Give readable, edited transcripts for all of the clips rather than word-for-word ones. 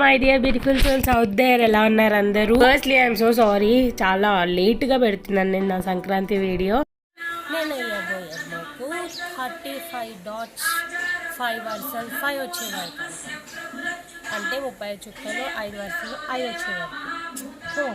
My dear beautiful souls out there, ఎలా ఉన్నారు అందరూ? ఫస్ట్లీ ఐఎమ్ సో సారీ, చాలా లేట్ గా పెడుతున్నాను నేను నా సంక్రాంతి వీడియో. నేను వేయబోయే నాకు 35 డాట్స్ 5 వరుసలు 5 వచ్చే వరకు, అంటే 30 చుక్కలు 5 వరుసలు 5 వచ్చే వరకు.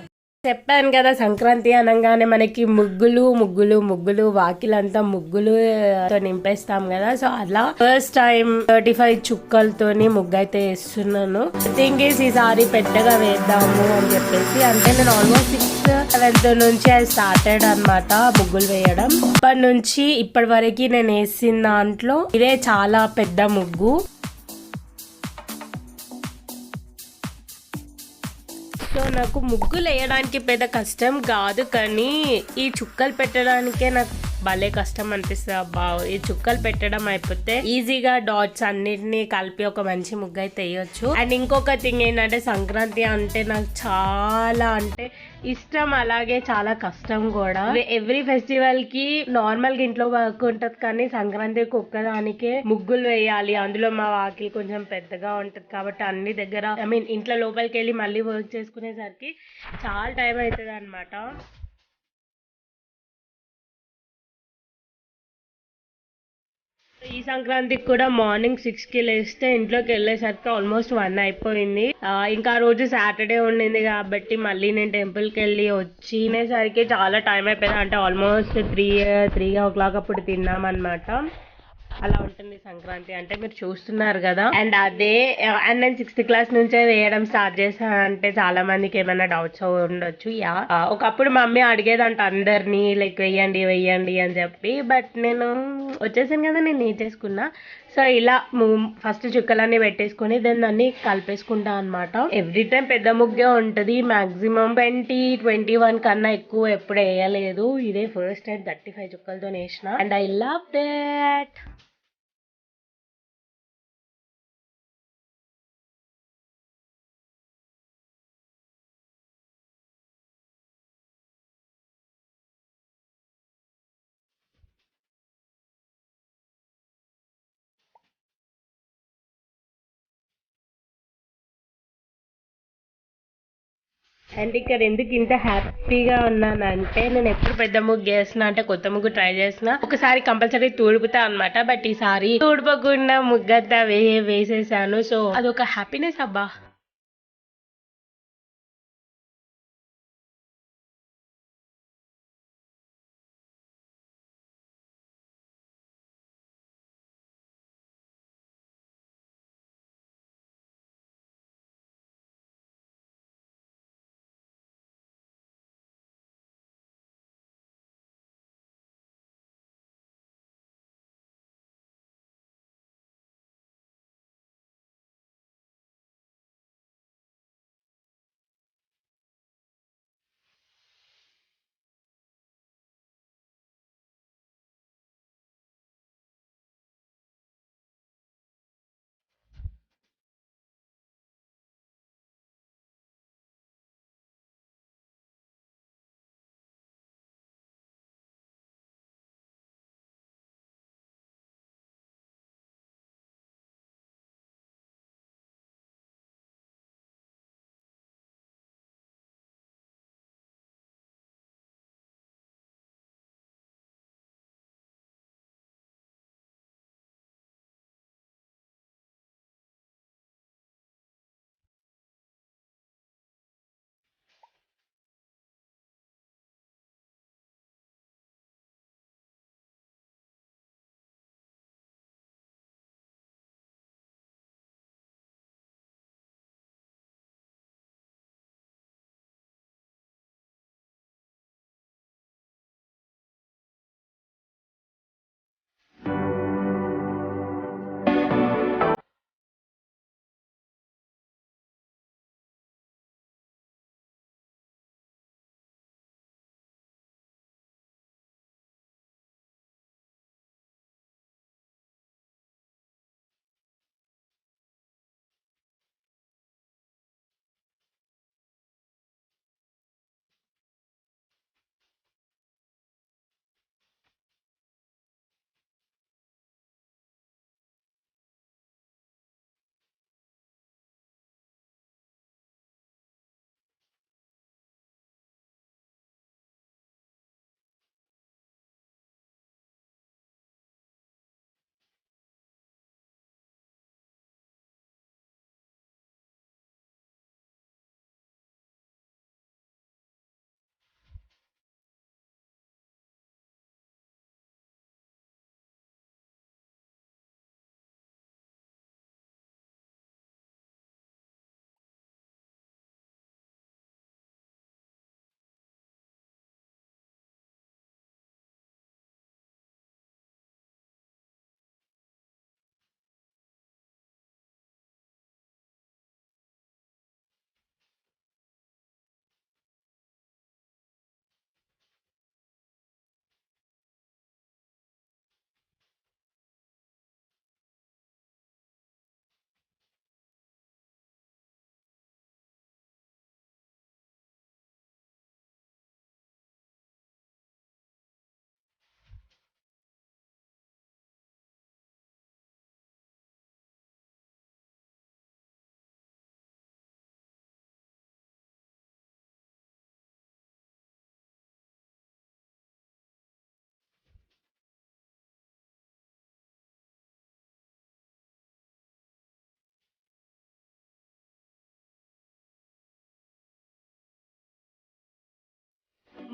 చెప్పాను కదా, సంక్రాంతి అనగానే మనకి ముగ్గులు ముగ్గులు ముగ్గులు, వాకిలంతా ముగ్గులుతో నింపేస్తాం కదా. సో అలా ఫస్ట్ టైం 35 చుక్కలతోని ముగ్గు అయితే వేస్తున్నాను. థింక్ ఈసారి పెద్దగా వేద్దాము అని చెప్పేసి, అంటే నేను ఆల్మోస్ట్ 6th 7th నుంచి అది స్టార్టెడ్ అనమాట ముగ్గులు వేయడం. ఇప్పటి నుంచి ఇప్పటి వరకు నేను వేసిన దాంట్లో ఇదే చాలా పెద్ద ముగ్గు. సో నాకు ముగ్గులు వేయడానికి పెద్ద కష్టం కాదు, కానీ ఈ చుక్కలు పెట్టడానికే నాకు భలే కష్టం అనిపిస్తుంది. అబ్బా, ఈ చుక్కలు పెట్టడం అయిపోతే ఈజీగా డాట్స్ అన్నిటిని కలిపి ఒక మంచి ముగ్గు అయితే వేయొచ్చు. అండ్ ఇంకొక థింగ్ ఏంటంటే, సంక్రాంతి అంటే నాకు చాలా అంటే ఇష్టం, అలాగే చాలా కష్టం కూడా. ఎవ్రీ ఫెస్టివల్ కి నార్మల్ గా ఇంట్లో వర్క్ ఉంటది, కానీ సంక్రాంతికి ఒక్కదానికే ముగ్గులు వేయాలి. అందులో మా వాకిలి కొంచెం పెద్దగా ఉంటది కాబట్టి అన్ని దగ్గర ఇంట్లో లోపలికి వెళ్ళి మళ్ళీ వర్క్ చేసుకునేసరికి చాలా టైం అవుతుంది అనమాట. ఈ సంక్రాంతికి కూడా మార్నింగ్ 6కి లేస్తే ఇంట్లోకి వెళ్ళేసరికి ఆల్మోస్ట్ 1 అయిపోయింది. ఇంకా ఆ రోజు సాటర్డే ఉండింది కాబట్టి మళ్ళీ నేను టెంపుల్కి వెళ్ళి వచ్చినేసరికి చాలా టైం అయిపోయింది. అంటే ఆల్మోస్ట్ 3 o'clock అప్పుడు తిన్నాం అనమాట. అలా ఉంటుంది సంక్రాంతి అంటే, మీరు చూస్తున్నారు కదా. అండ్ నేను 6th క్లాస్ నుంచే వేయడం స్టార్ట్ చేశాను. అంటే చాలా మందికి ఏమైనా డౌట్స్ ఉండొచ్చు. ఒకప్పుడు మమ్మీ అడిగేదంట అందరినీ, లైక్ వెయ్యండి వెయ్యండి అని చెప్పి, బట్ నేను వచ్చేసాను కదా, నేను నేర్చేసుకున్నా. సో ఇలా ఫస్ట్ చుక్కలన్నీ పెట్టేసుకొని దాన్ని కలిపేసుకుంటా అనమాట. ఎవ్రీ టైం పెద్ద ముగ్గే ఉంటుంది. మాక్సిమం 20-21 కన్నా ఎక్కువ ఎప్పుడు వేయలేదు. ఇదే ఫస్ట్ టైం 35 చుక్కలతో వేసిన. And I love that. And ఇక్కడ ఎందుకు ఇంత హ్యాపీగా ఉన్నానంటే, నేను ఎప్పుడు పెద్ద ముగ్గు వేసిన అంటే కొత్త ముగ్గు ట్రై చేసిన ఒకసారి కంపల్సరీ తుడుపుతా అనమాట. బట్ ఈసారి తుడపకుండా ముగ్గంతా వేసేసాను. సో అదొక హ్యాపీనెస్ అబ్బా.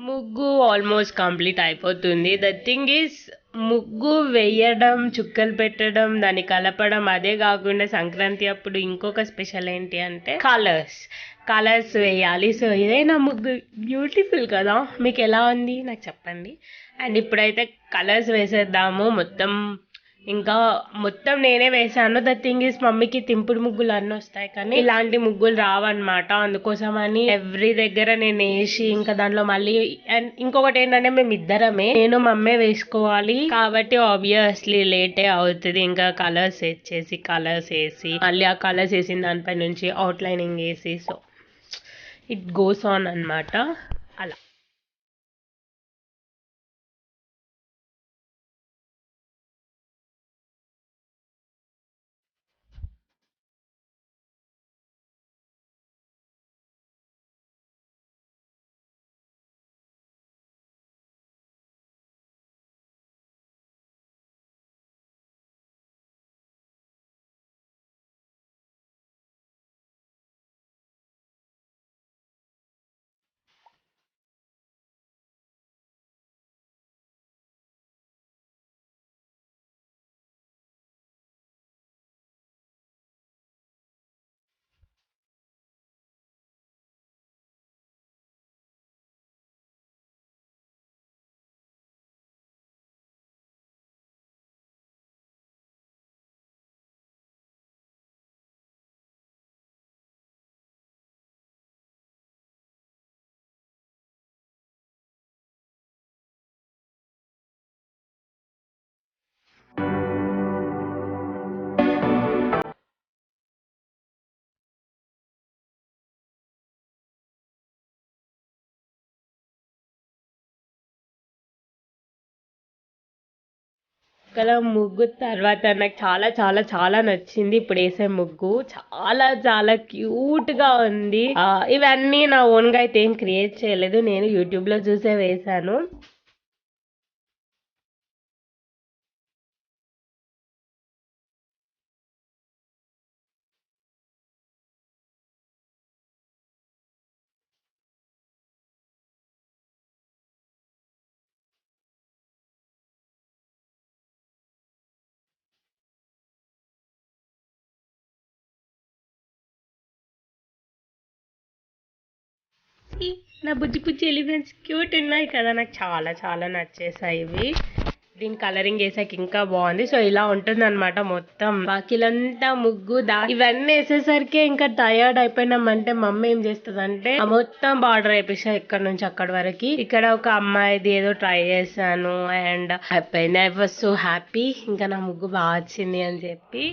ముగ్గు ఆల్మోస్ట్ కంప్లీట్ అయిపోతుంది. ద థింగ్ ఈస్ ముగ్గు వేయడం, చుక్కలు పెట్టడం, దాన్ని కలపడం, అదే కాకుండా సంక్రాంతి అప్పుడు ఇంకొక స్పెషల్ ఏంటి అంటే కలర్స్. కలర్స్ వేయాలి. సో ఇదే నా ముగ్గు. బ్యూటిఫుల్ కదా? మీకు ఎలా ఉంది నాకు చెప్పండి. అండ్ ఇప్పుడైతే కలర్స్ వేసేద్దాము. ఇంకా మొత్తం నేనే వేసాను. ద థింగ్ ఈస్ మమ్మీకి తింపుడు ముగ్గులు అన్నీ వస్తాయి కానీ ఇలాంటి ముగ్గులు రావన్నమాట. అందుకోసమని ఎవ్రీ దగ్గర నేను వేసి ఇంకా దాంట్లో మళ్ళీ అండ్ ఇంకొకటి ఏంటంటే మేము ఇద్దరమే, నేను మమ్మీ వేసుకోవాలి కాబట్టి ఆబ్వియస్లీ లేటే అవుతుంది. ఇంకా కలర్స్ వేసి మళ్ళీ ఆ కలర్స్ వేసిన దానిపై నుంచి అవుట్లైనింగ్ వేసి సో ఇట్ గోస్ ఆన్ అన్నమాట. అలా ఇక్కడ ముగ్గు తర్వాత నాకు చాలా చాలా చాలా నచ్చింది ఇప్పుడు వేసే ముగ్గు. చాలా చాలా క్యూట్ గా ఉంది. ఇవన్నీ నా ఓన్ గా అయితే ఏం క్రియేట్ చేయలేదు, నేను యూట్యూబ్ లో చూసే వేసాను. ఈ నా బుజ్జి బుజ్జి ఎలిఫెంట్స్ క్యూట్ ఉన్నాయి కదా, నాకు చాలా చాలా నచ్చేసాయి ఇవి. దీని కలరింగ్ వేసాక ఇంకా బాగుంది. సో ఇలా ఉంటుంది అనమాట మొత్తం. వాకిలంతా ముగ్గు ఇవన్నీ వేసేసరికి ఇంకా టయర్డ్ అయిపోయినామంటే మమ్మీ ఏం చేస్తుంది అంటే మొత్తం బార్డర్ వేపిస్తా ఇక్కడ నుంచి అక్కడి వరకు. ఇక్కడ ఒక అమ్మాయిది ఏదో ట్రై చేశాను అండ్ అయిపోయింది. I was so happy. ఇంకా నా ముగ్గు బాగా వచ్చింది అని చెప్పి.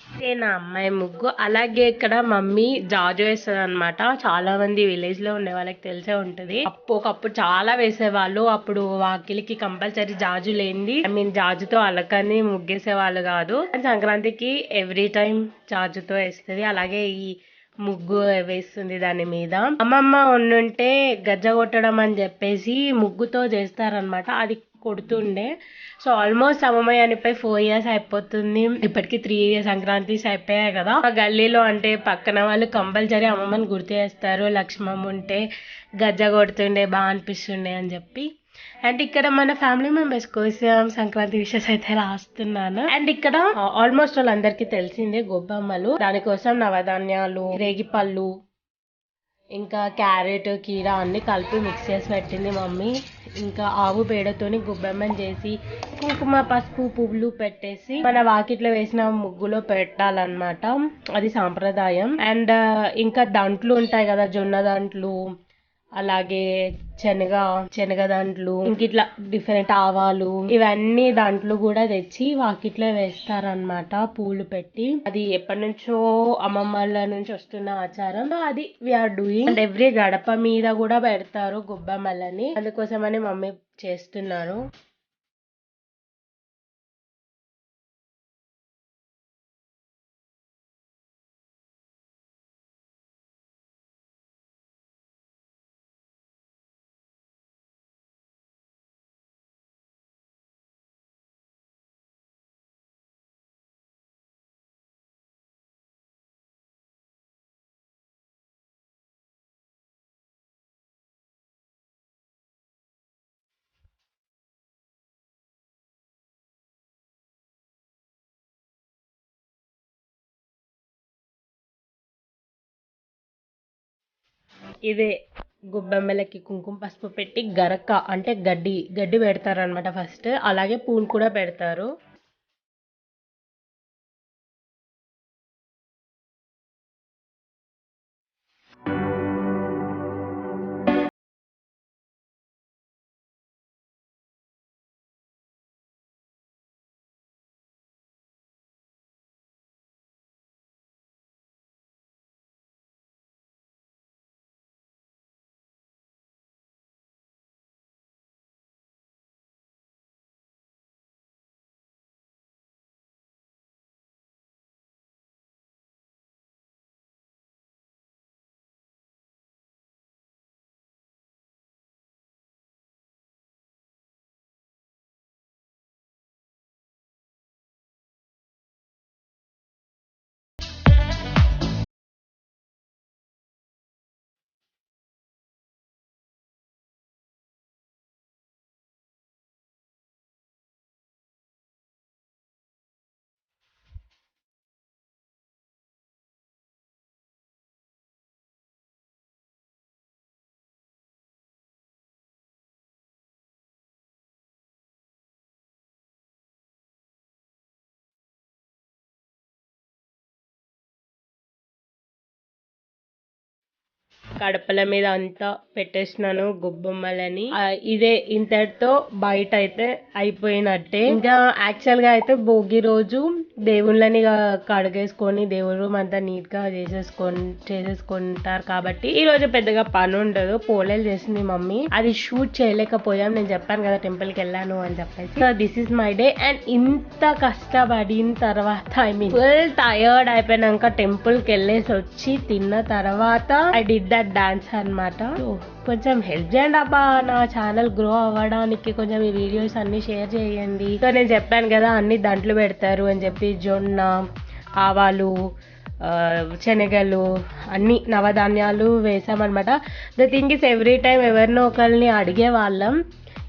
ఇదే నా అమ్మాయి ముగ్గు. అలాగే ఇక్కడ మమ్మీ జాజు వేస్తుంది అనమాట. చాలా మంది విలేజ్ లో ఉండే వాళ్ళకి తెలిసే ఉంటది. ఒకప్పుడు చాలా వేసేవాళ్ళు. అప్పుడు వాకిలికి కంపల్సరీ జాజు లేనిది ఐ మీన్ జాజుతో అలకని ముగ్గేసే వాళ్ళు కాదు. సంక్రాంతికి ఎవ్రీ టైం జాజుతో వేస్తుంది. అలాగే ఈ ముగ్గు వేస్తుంది దాని మీద. అమ్మమ్మ ఉండుంటే గజ్జ కొట్టడం అని చెప్పేసి ముగ్గుతో చేస్తారనమాట. అది కొడుతుండే. సో ఆల్మోస్ట్ అమ్మమ్మ చనిపోయి 4 years అయిపోతుంది. ఇప్పటికి 3 years సంక్రాంతిస్ అయిపోయాయి కదా. ఆ గల్లీలో అంటే పక్కన వాళ్ళు కంపల్సరీ అమ్మమ్మని గుర్తు చేస్తారు. లక్ష్మమ్మ ఉంటే గజ్జ కొడుతుండే బాగా అనిపిస్తుండే అని చెప్పి. అండ్ ఇక్కడ మన ఫ్యామిలీ మెంబర్స్ కోసం సంక్రాంతి విషెస్ అయితే రాస్తున్నాను. అండ్ ఇక్కడ ఆల్మోస్ట్ వాళ్ళందరికీ తెలిసిందే గొబ్బమ్మలు. దానికోసం నవధాన్యాలు, రేగిపళ్ళు, ఇంకా క్యారెట్, కీర అన్ని కలిపి మిక్స్ చేసి పెట్టింది మమ్మీ. ఇంకా ఆవు పేడతోని గొబ్బెమ్మని చేసి కుంకుమ, పసుపు, పువ్వులు పెట్టేసి మన వాకిట్లో వేసిన ముగ్గులో పెట్టాలన్నమాట. అది సాంప్రదాయం. అండ్ ఇంకా దంట్లు ఉంటాయి కదా, జొన్న దంట్లు, అలాగే శనగ దంట్లు, ఇంక ఇట్లా డిఫరెంట్ ఆవాలు, ఇవన్నీ దాంట్లో కూడా తెచ్చి వాకిట్లో వేస్తారనమాట పూలు పెట్టి. అది ఎప్పటి నుంచో అమ్మమ్మల నుంచి వస్తున్న ఆచారం. అది వీఆర్ డూయింగ్. అండ్ ఎవ్రీ గడప మీద కూడా పెడతారు గొబ్బమ్మలని. అందుకోసమని మమ్మీ చేస్తున్నారు. ఇదే గొబ్బెమ్మలకి కుంకుమ పసుపు పెట్టి గరక అంటే గడ్డి గడ్డి పెడతారు అనమాట ఫస్ట్. అలాగే పూలు కూడా పెడతారు. కడపల మీద అంతా పెట్టేసినాను గొబ్బొమ్మలని. ఇదే ఇంతటితో బయట అయితే అయిపోయినట్టే. ఇంకా యాక్చువల్ గా అయితే భోగి రోజు దేవుళ్ళని కడిగేసుకొని దేవుడి రూమ్ అంతా నీట్ గా చేసేసుకుంటారు కాబట్టి ఈ రోజు పెద్దగా పని ఉండదు. పోలేలు చేసింది మమ్మీ, అది షూట్ చేయలేకపోయాం. నేను చెప్పాను కదా టెంపుల్ కి వెళ్ళాను అని చెప్పేసి. So this is my day. And ఇంత కష్టపడిన తర్వాత ఐ మీన్ ఫుల్ టయర్డ్ అయిపోయినాక టెంపుల్ కి వెళ్ళేసి వచ్చి తిన్న తర్వాత ఐ డిడ్ దట్ డాన్స్ అన్నమాట. కొంచెం హెల్ప్ చేయండి అబ్బా, నా ఛానల్ గ్రో అవ్వడానికి కొంచెం ఈ వీడియోస్ అన్ని షేర్ చేయండి. సో నేను చెప్పాను కదా అన్ని దంట్లు పెడతారు అని చెప్పి, జొన్న, ఆవాలు, శనగలు, అన్ని నవధాన్యాలు వేసామన్నమాట. The thing is every time ఎవరినో ఒకరిని అడిగే వాళ్ళం.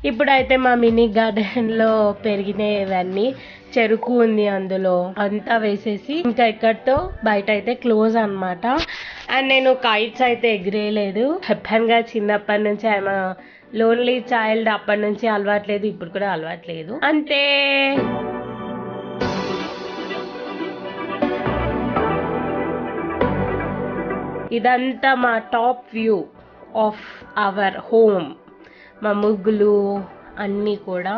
ఇప్పుడైతే మా మినీ గార్డెన్లో పెరిగినవన్నీ, చెరుకు ఉంది అందులో, అంతా వేసేసి ఇంకా ఇక్కడితో బయట అయితే క్లోజ్ అన్నమాట. అండ్ నేను కైట్స్ అయితే ఎగిరేయలేదు. చెప్పానుగా చిన్నప్పటి నుంచి ఐఎమ్ లోన్లీ చైల్డ్. అప్పటి నుంచి అలవాట్లేదు, ఇప్పుడు కూడా అలవాట్లేదు అంతే. ఇదంతా మా top view of our home. మా ముగ్గులు అన్నీ కూడా.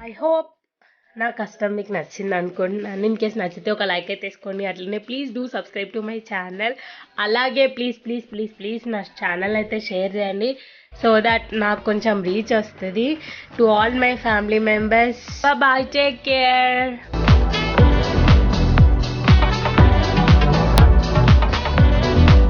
ఐ హోప్ నా కష్టం మీకు నచ్చింది అనుకుంటున్నాను. ఇన్ కేస్ నచ్చితే ఒక లైక్ అయితే వేసుకోండి. అట్లనే please do subscribe to my channel. అలాగే ప్లీజ్ ప్లీజ్ ప్లీజ్ ప్లీజ్ నా ఛానల్ అయితే షేర్ చేయండి, సో దట్ నాకు కొంచెం రీచ్ వస్తుంది. To all my family members, bye, take care.